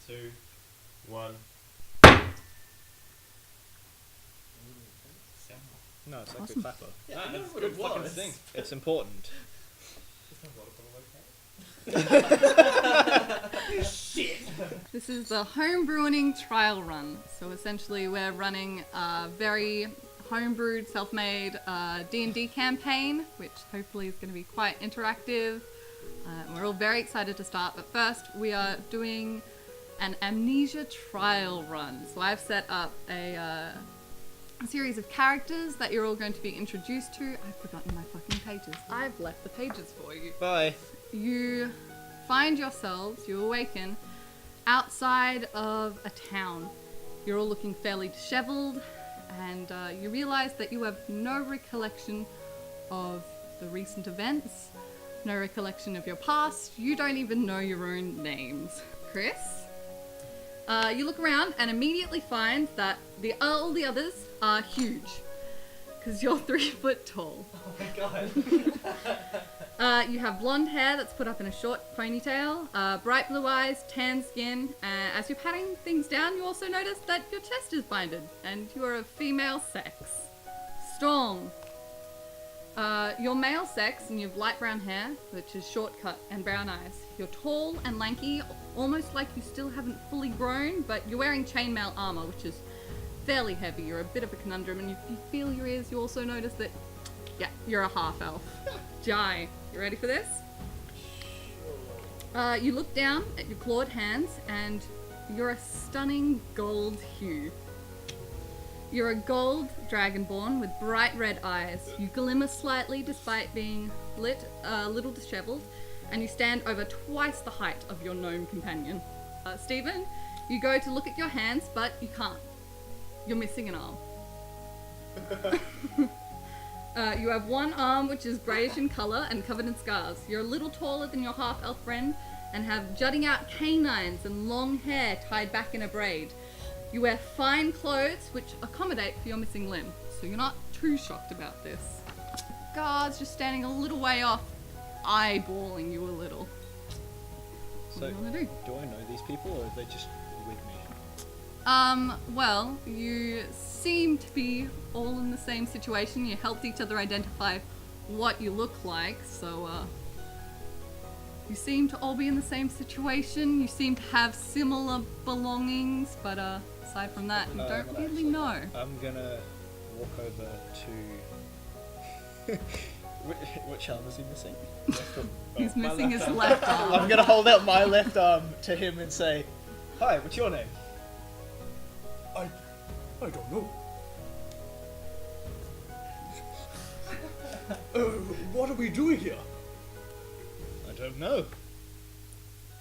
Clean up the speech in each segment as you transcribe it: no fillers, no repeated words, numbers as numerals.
2, 1. No, it's like Awesome. good clapper. Yeah, Nah, I know it's what good it fucking was. thing. It's important. Shit! This is the Homebrewening trial run. So essentially we're running a very homebrewed, self-made D&D campaign, which hopefully is going to be quite interactive. We're all very excited to start, but first we are doing an Amnesia trial run. So I've set up a series of characters that you're all going to be introduced to. I've forgotten my fucking pages. I've left the pages for you. Bye. You find yourselves, you awaken, outside of a town. You're all looking fairly disheveled, and you realize that you have no recollection of the recent events, no recollection of your past. You don't even know your own names. Chris? You look around and immediately find that all the others are huge, because you're 3 foot tall. Oh my god. You have blonde hair that's put up in a short ponytail, bright blue eyes, tan skin. As you're patting things down, you also notice that your chest is binded, and you are of female sex. Storm. You're male sex, and you have light brown hair, which is shortcut, and brown eyes. You're tall and lanky, almost like you still haven't fully grown, but you're wearing chainmail armor, which is fairly heavy. You're a bit of a conundrum, and if you feel your ears, you also notice that, yeah, you're a half-elf. Jai, you ready for this? You look down at your clawed hands, and you're a stunning gold hue. You're a gold dragonborn with bright red eyes. You glimmer slightly despite being lit, a little disheveled, and you stand over twice the height of your gnome companion. Stephen, you go to look at your hands, but you can't. You're missing an arm. You have one arm which is greyish in colour and covered in scars. You're a little taller than your half-elf friend and have jutting out canines and long hair tied back in a braid. You wear fine clothes which accommodate for your missing limb, so you're not too shocked about this. Guards just standing a little way off, eyeballing you a little. What do you want to do? Do I know these people, or are they just with me? Well, you seem to be all in the same situation. You helped each other identify what you look like, so, you seem to all be in the same situation. You seem to have similar belongings, but, aside from that, you don't really know. I'm gonna walk over to... Which arm is he missing? He's missing his left arm. I'm gonna hold out my left arm to him and say, "Hi, what's your name?" I don't know. What are we doing here? I don't know.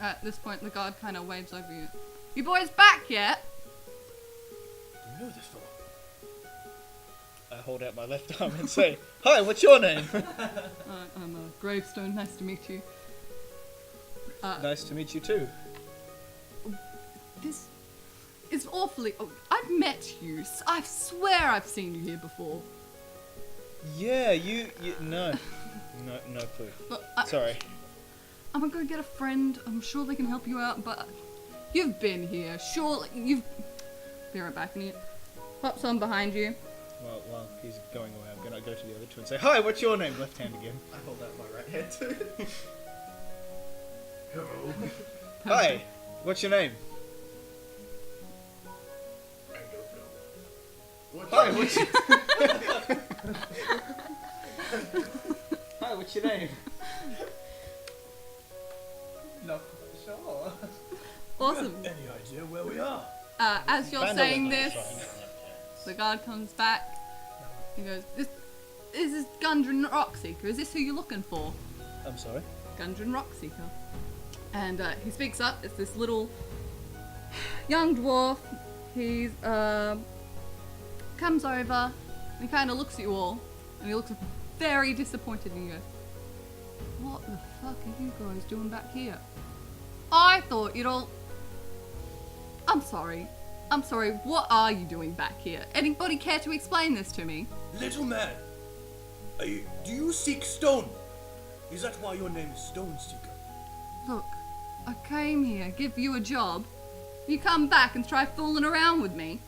At this point, the guard kind of waves over you. You boys back yet? Do you know this fellow? I hold out my left arm and say, "Hi, what's your name?" I'm Gravestone. Nice to meet you. Nice to meet you too. This is awfully... Oh, I've met you. I swear I've seen you here before. Yeah, you no clue. Look, Sorry. I'm gonna go get a friend. I'm sure they can help you out, but you've been here. Sure, you've... Be right back. And he pops on behind you. Well, while he's going away, I'm gonna go to the other two and say, "Hi, what's your name?" Left hand again. I hold out my right hand too. Hello. Hi, what's your name? I don't know. Hi, what's your... Hi, what's your name? Not sure. Awesome. Any idea where we are? As you're Vandalism saying on the this, side. the guard comes back. He goes, "This is Gundren Rockseeker. Is this who you're looking for?" I'm sorry. Gundren Rockseeker. And he speaks up. It's this little young dwarf. He comes over and he kind of looks at you all, and he looks very disappointed in you. What the fuck are you guys doing back here? I thought you'd all... I'm sorry. What are you doing back here? Anybody care to explain this to me? Little man, do you seek stone? Is that why your name is Stone Seeker? Look, I came here, give you a job, You come back and try fooling around with me.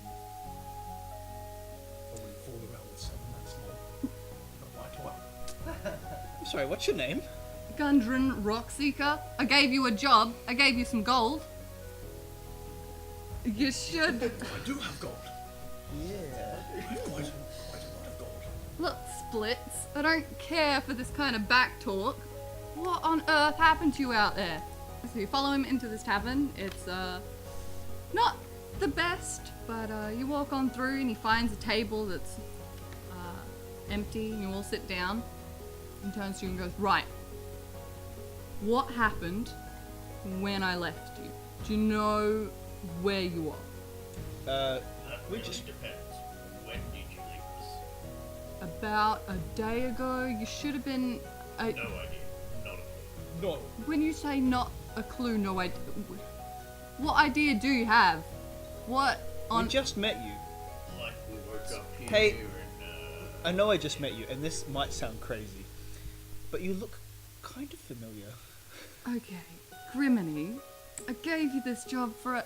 I wouldn't fool around with someone that small. Not my type. I'm sorry, what's your name? Gundren Rockseeker, I gave you a job. I gave you some gold. You should. I do have gold. Yeah. I have quite a lot of gold. Look, Splitz, I don't care for this kind of back talk. What on earth happened to you out there? So you follow him into this tavern. It's, not the best, but, you walk on through and he finds a table that's, empty, and you all sit down. And turns to you and goes, right. What happened when I left you? Do you know where you are? We just... depends. When did you leave us? About a day ago, you should have been. No idea. Not a clue. No. When you say not a clue, no idea. What idea do you have? What on? We just met you. Like we woke up here Hey. and I know I just met you, and this might sound crazy, but you look kind of familiar. Okay, Grimmeny, I gave you this job for a.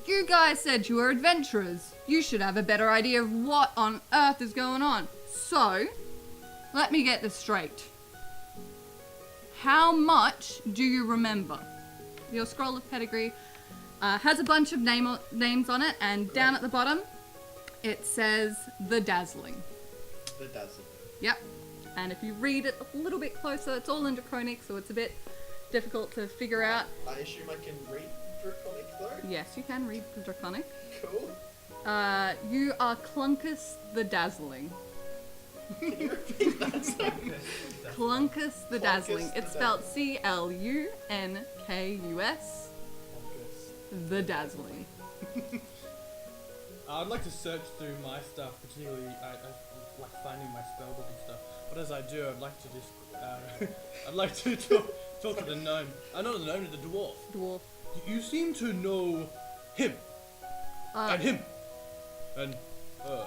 You guys said you were adventurers. You should have a better idea of what on earth is going on. So, let me get this straight. How much do you remember? Your scroll of pedigree has a bunch of names on it, and down at the bottom, it says the Dazzling. the Dazzling. Yep. And if you read it a little bit closer, it's all in Draconic, so it's a bit difficult to figure out. I assume I can read Draconic though? Yes, you can read the Draconic. Cool. You are Clunkus the Dazzling. Can you repeat that? Clunkus the Dazzling. the It's spelled Clunkus the Dazzling. I'd like to search through my stuff, particularly I like finding my spellbook and stuff. But as I do, I'd like to just I'd like to talk to the gnome. Not the gnome, the dwarf. Dwarf. You seem to know him and him and her.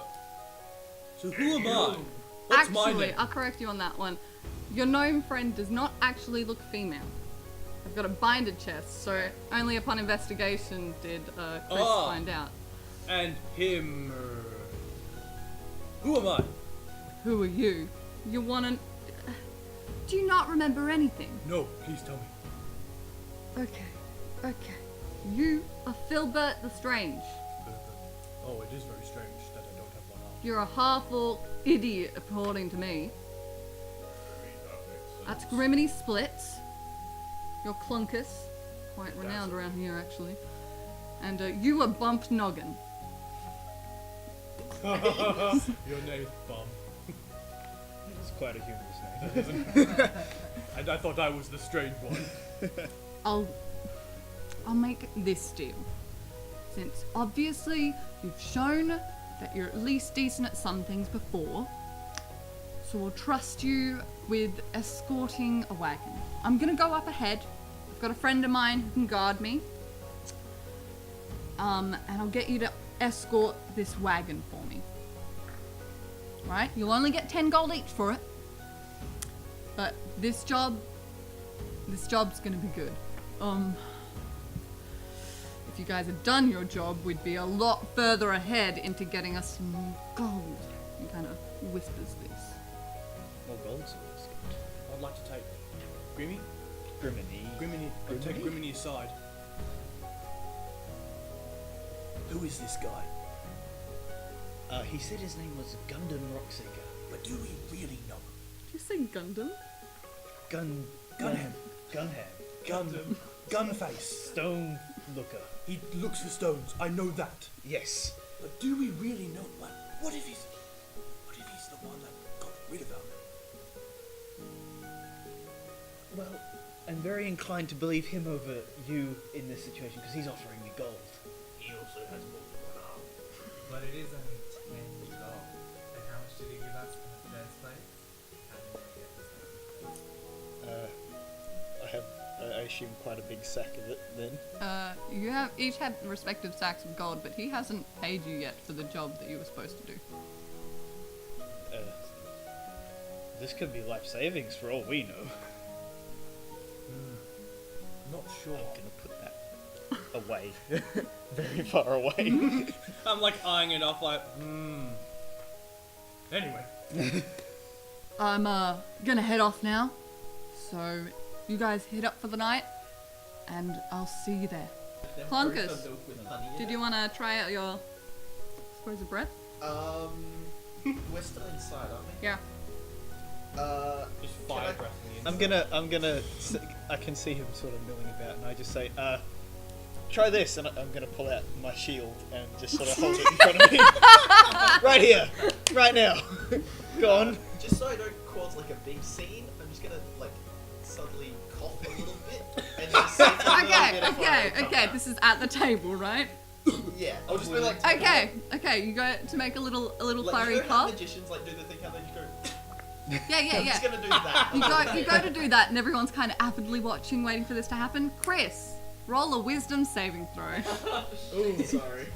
So who am I? What's my Actually, name? I'll correct you on that one. Your gnome friend does not actually look female. I've got a binded chest, so only upon investigation did Chris find out. And him. Who am I? Who are you? You wanna... Do you not remember anything? No, please tell me. Okay. You are Philbert the Strange. Oh, it is very strange that I don't have one arm. You're a half-orc idiot, according to me. That's Grimmeny Splitz. You're Clunkus. Quite renowned around here, actually. And you are Bumped Noggin. Your name's Bum. It's quite a humorous name. And I thought I was the strange one. I'll make this deal. Since obviously you've shown that you're at least decent at some things before, so I'll trust you with escorting a wagon. I'm gonna go up ahead. I've got a friend of mine who can guard me. And I'll get you to escort this wagon for me. Right? You'll only get 10 gold each for it. But this job's gonna be good. If you guys had done your job, we'd be a lot further ahead into getting us some gold. He kind of whispers this. More gold's always good. I'd like to take Grimmeny. Grimmeny. I'd take Grimmeny aside. Who is this guy? He said his name was Gundam Rockseeker. But do we really know? Did you say Gundam? Gunham. Gunham. Gunface. Stone Looker. He looks for stones. I know that. Yes. But do we really know? What if he's the one that got rid of him? Well, I'm very inclined to believe him over you in this situation because he's offering me gold. He also has more than one arm. But it is only 10 gold. And how much did he give us in the first place? How did we get this? I assume quite a big sack of it then. You have each had respective sacks of gold, but he hasn't paid you yet for the job that you were supposed to do. This could be life savings for all we know. Not sure. I'm gonna put that away. Very far away. I'm like eyeing it off like, Anyway. I'm gonna head off now. So you guys head up for the night, and I'll see you there. Clunkus, did you want to try out your spores of breath? We're still inside, aren't we? Yeah. Just fire breath in the I'm gonna. I can see him sort of milling about, and I just say, try this, and I'm gonna pull out my shield and just sort of hold it in front of me. Right here, right now. Go on. Just so I don't cause like a big scene, I'm just gonna like suddenly cough a little bit and just see if a little bit of fire comes Okay. out. This is at the table, right? Yeah, I'll just be like. Okay. You go to make a little Like, fiery you know how cough. magicians like do the thing how they just go. Yeah. I'm just gonna do that. You go to do that, and everyone's kind of avidly watching, waiting for this to happen. Chris, roll a wisdom saving throw. Ooh, sorry.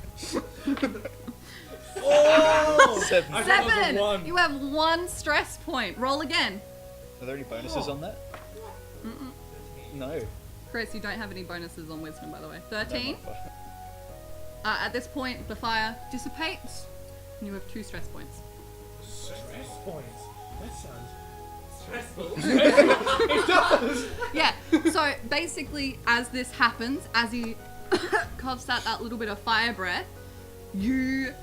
Oh! 7. I got over 7. 1. You have 1 stress point. Roll again. Are there any bonuses on that? No. Chris, you don't have any bonuses on wisdom, by the way. 13. No, not At this point, the fire dissipates, and you have 2 stress points. Stress points. That sounds Stressful. it does. Yeah, so basically, as this happens, as he coughs out that little bit of fire breath, you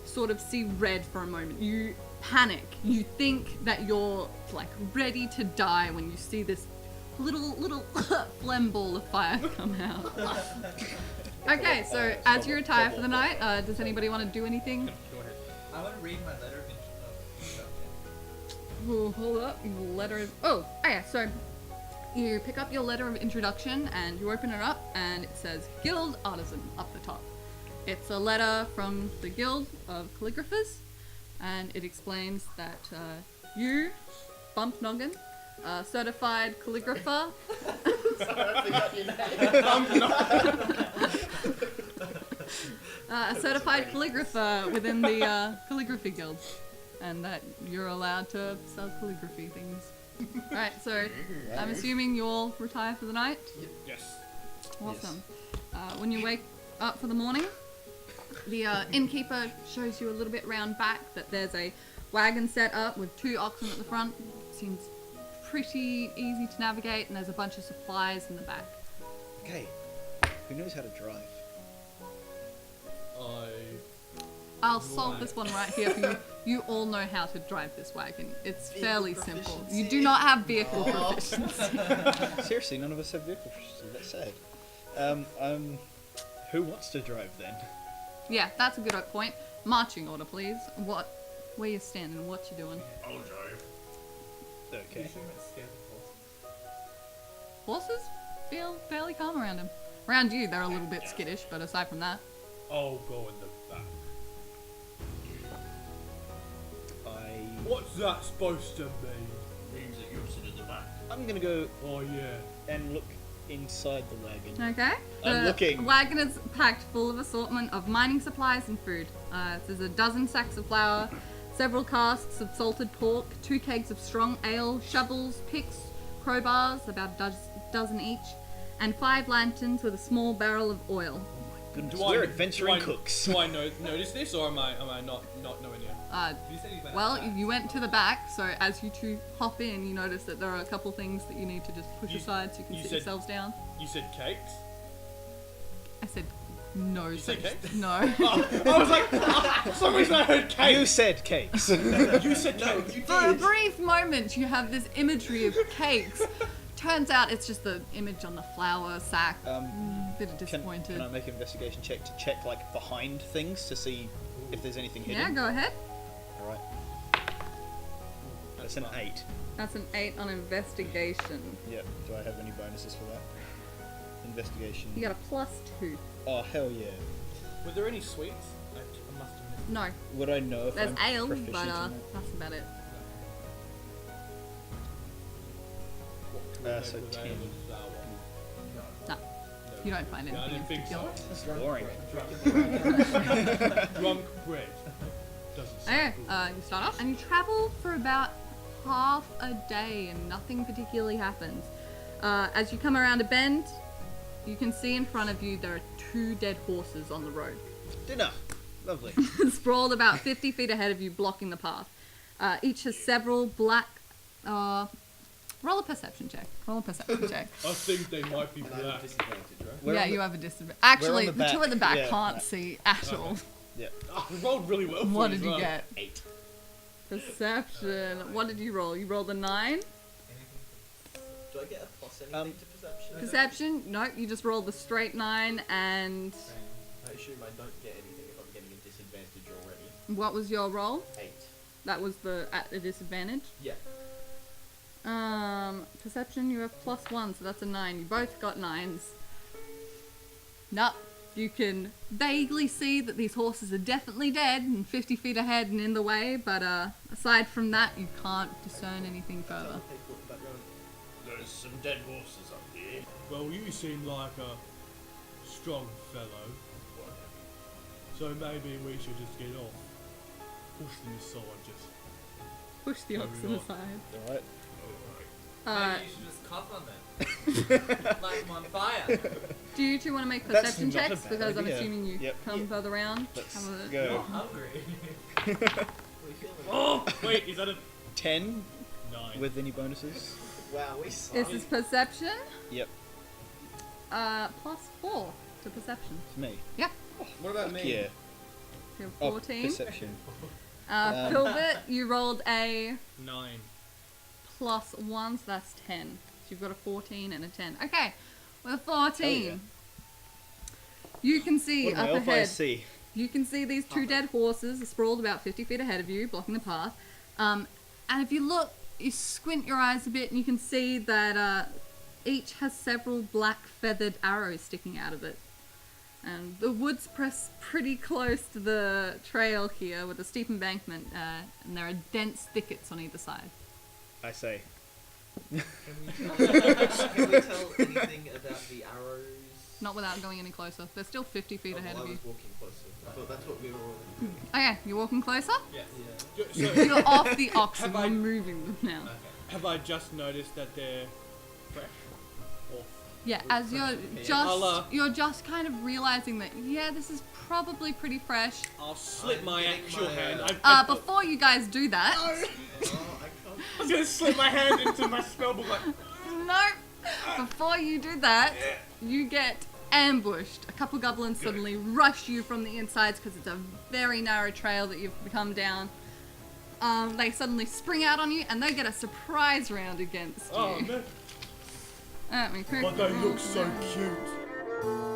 sort of see red for a moment. You panic. You think that you're like ready to die when you see this little phlegm ball of fire come out. Okay, so as you retire for the night, does anybody want to do anything? Go ahead. I want to read my letter of introduction. Oh, hold up. Your letter of... Oh, yeah, so you pick up your letter of introduction and you open it up and it says Guild Artisan up the top. It's a letter from the Guild of Calligraphers, and it explains that you, Bump Noggin, a certified calligrapher. Sorry, I forgot your name. A certified calligrapher within the Calligraphy Guild, and that you're allowed to sell calligraphy things. Right, so I'm assuming you'll retire for the night. Yes. Awesome. When you wake up for the morning, the innkeeper shows you a little bit round back that there's a wagon set up with 2 oxen at the front. Seems pretty easy to navigate, and there's a bunch of supplies in the back. Okay. Who knows how to drive? I'll solve this one right here for you. You all know how to drive this wagon. It's Vehicle fairly simple. proficiency. You do not have vehicle proficiency. Seriously, none of us have vehicle proficiency. That's sad. Who wants to drive then? Yeah, that's a good point. Marching order, please. Where you standing? What you doing? I'll drive. Okay. Usually I'm scared of Horses feel fairly calm around him. Around you, they're a little bit skittish, but aside from that, I'll go in the back. What's that supposed to mean? Means that you're sitting in the back. I'm gonna go Oh yeah. and look inside the wagon. okay? I'm The looking. wagon is packed full of assortment of mining supplies and food. There's a dozen sacks of flour, several casks of salted pork, 2 kegs of strong ale, shovels, picks, crowbars, about a dozen each, and 5 lanterns with a small barrel of oil. Goodness, Do we're I adventuring cooks. Do I notice this, or am I not knowing yet? You said you went Well, outside. you went to the back, so as you 2 hop in, you notice that there are a couple things that you need to just push You- aside so you can you sit said- yourselves down. You said cakes. I said no. You said such- cakes? No. I was like, for some reason I heard You cakes. said cakes. You said No, cakes. you For a did. brief moment, you have this imagery of cakes. Turns out it's just the image on the flour sack. Bit of Can disappointed. I make an investigation check to check like behind things to see if there's anything Yeah, hidden? go ahead. All right. That's an 8. That's an 8 on investigation. Yeah. Do I have any bonuses for that? Investigation. You got a +2. Oh hell yeah. Were there any sweets? I must have missed. No, Would I know if there's I'm ale, proficient but in that? that's about it. So 10. No, you don't find Yeah, I anything didn't in think particular. That's boring. Drunk bread. Doesn't Okay, sound you start off and you travel for about half a day and nothing particularly happens. As you come around a bend, you can see in front of you there are 2 dead horses on the road. Dinner. Lovely. Sprawled about 50 feet ahead of you, blocking the path. Each has several black... roll a perception check. I think they might be And I have black. disadvantage, right? We're yeah, on you the- have a disadvantage. Actually, the the 2 back, at the back yeah. can't see at all. Yeah. Oh, we rolled really well. What for did as you well. get? 8. Perception. What did you roll? You rolled a 9? Do I get a plus anything to perception? Perception? No, you just rolled the straight 9, and I assume I don't get anything if I'm getting a disadvantage already. what was your roll? 8. That was the at a disadvantage. Yeah. Perception, you have +1, so that's a 9. You both got 9s. Nope. You can vaguely see that these horses are definitely dead and 50 feet ahead and in the way, but aside from that, you can't discern anything Tell further. the people in the background. There's some dead horses up here. Well, you seem like a strong fellow, so maybe we should just get off. Push them aside, just. Push the Moving oxen on. aside. Alright. Maybe you should just cough on them. Light them on fire. Do you two want to make That's perception not a checks? bad Because I'm idea. assuming you Yep. come further around. Let's Have a- go. I'm hungry. What are you feeling? Oh, wait, is that a 10 9? with any bonuses? Wow, we suck. This is perception. Yep. +4 to perception. It's me. Yeah. What about me? Yeah. You have Oh, 14. perception. Philbert, you rolled a 9. +1, so that's 10. So you've got a 14 and a 10. Okay, with a 14, Hell you can see What am I, up elf ahead. IC? You can see these 2 dead horses sprawled about 50 feet ahead of you, blocking the path. And if you look, you squint your eyes a bit, and you can see that each has several black feathered arrows sticking out of it. And the woods press pretty close to the trail here with a steep embankment, and there are dense thickets on either side. I say. Can we tell anything about the arrows? Not without going any closer. They're still 50 feet ahead I of you. was walking closer. I thought that's what we were already doing. Okay, you're walking closer? Yes. Yeah. So, You're off the oxen, Have I- you're moving them now. Okay. have I just noticed that they're fresh? Or Yeah, as I'll, you're just kind of realizing that, yeah, this is probably pretty fresh. I'll slip I'm my getting actual my, hand. Before you guys do that, Oh, I can't. I was gonna slip my hand into my spellbook like. nope. Before you do that, you get ambushed. A couple goblins suddenly rush you from the insides because it's a very narrow trail that you've come down. They suddenly spring out on you and they get a surprise round against you. Oh no! Let me quickly But they roll look for so that. cute.